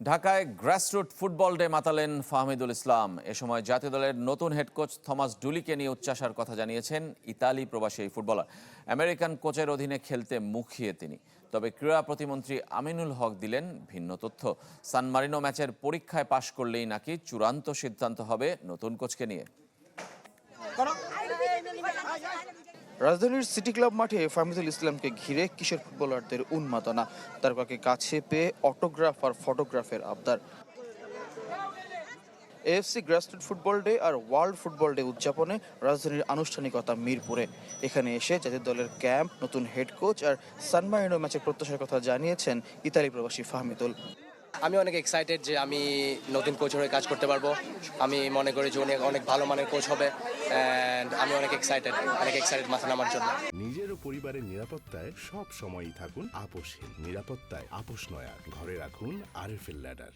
ঢাকায় grassroot football day মাতালেন Fahmidul ইসলাম। এ সময় জাতীয় দলের নতুন হেড কোচ থমাস ডুলিকে নিয়ে উচ্চাসার কথা জানিয়েছেন ইতালি প্রবাসী এই ফুটবলার। আমেরিকান কোচের অধীনে খেলতে মুখিয়ে তিনি। তবে ক্রীড়া প্রতিমন্ত্রী আমিনুল হক দিলেন ভিন্ন তথ্য। সান মারিনো ম্যাচের পরীক্ষায় পাশ করলেই নাকি চূড়ান্ত সিদ্ধান্ত হবে নতুন কোচকে নিয়ে। রাজধানীর সিটি ক্লাব মাঠে ফাহমিদুল ইসলামকে ঘিরে কিশোর ফুটবলারদের উন্মাদনা, তারকাকে কাছে পেয়ে অটোগ্রাফ আর ফটোগ্রাফের আবদার। এএফসি গ্রাসরুট ফুটবল ডে আর ওয়ার্ল্ড ফুটবল ডে উদযাপনে রাজধানীর আনুষ্ঠানিকতা মিরপুরে। এখানে এসে জাতীয় দলের ক্যাম্প, নতুন হেড কোচ আর সান মারিনো ম্যাচের প্রত্যাশার কথা জানিয়েছেন ইতালি প্রবাসী ফাহমিদুল। আমি অনেক এক্সাইটেড যে আমি নতুন কোচ হয়ে কাজ করতে পারবো। আমি মনে করি যে অনেক ভালো মানের কোচ হবে অ্যান্ড আমি অনেক এক্সাইটেড মাথা নামার জন্য। নিজের ও পরিবারের নিরাপত্তায় সব সময়ই থাকুন আপোষহীন। নিরাপত্তায় আপোষ নয়, ঘরে রাখুন আরএফএল ল্যাডার।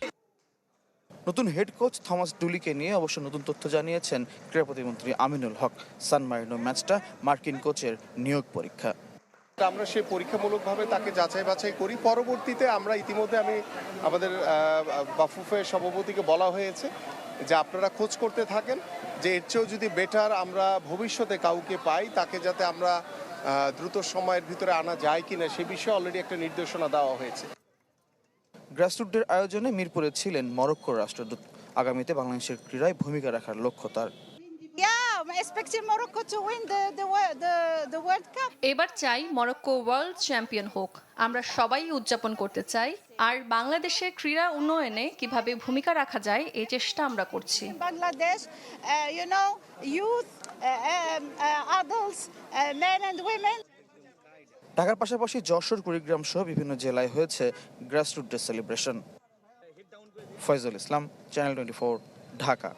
নতুন হেড কোচ থমাস ডুলিকে নিয়ে অবশ্য নতুন তথ্য জানিয়েছেন ক্রীড়া প্রতিমন্ত্রী আমিনুল হক। সান মারিনো ম্যাচটা মার্কিন কোচের নিয়োগ পরীক্ষা। আমরা সেই পরীক্ষামূলকভাবে তাকে যাচাই বাছাই করি। পরবর্তীতে আমরা ইতিমধ্যে আমাদের বাফুফের সভাপতিকে বলা হয়েছে যে আপনারা খোঁজ করতে থাকেন, যে এর চেয়েও যদি বেটার আমরা ভবিষ্যতে কাউকে পাই তাকে যাতে আমরা দ্রুত সময়ের ভিতরে আনা যায় কিনা সে বিষয়ে অলরেডি একটা নির্দেশনা দেওয়া হয়েছে। গ্রাসরুট ডের আয়োজনে মিরপুরে ছিলেন মরক্কোর রাষ্ট্রদূত। আগামীতে বাংলাদেশের ক্রীড়ায় ভূমিকা রাখার লক্ষ্য তার। এবার চাই মরক্কো ওয়ার্ল্ড চ্যাম্পিয়ন হোক। আমরা সবাই উদযাপন করতে চাই, আর বাংলাদেশের ক্রীড়া উন্নয়নে কিভাবে ভূমিকা রাখা যায় এই চেষ্টা আমরা করছি। Bangladesh youth, adults, men and women. ঢাকার পাশাপাশি যশোর, কুড়িগ্রাম সহ বিভিন্ন জেলায় হয়েছে grassroot day celebration. Faizul Islam, channel 24, Dhaka.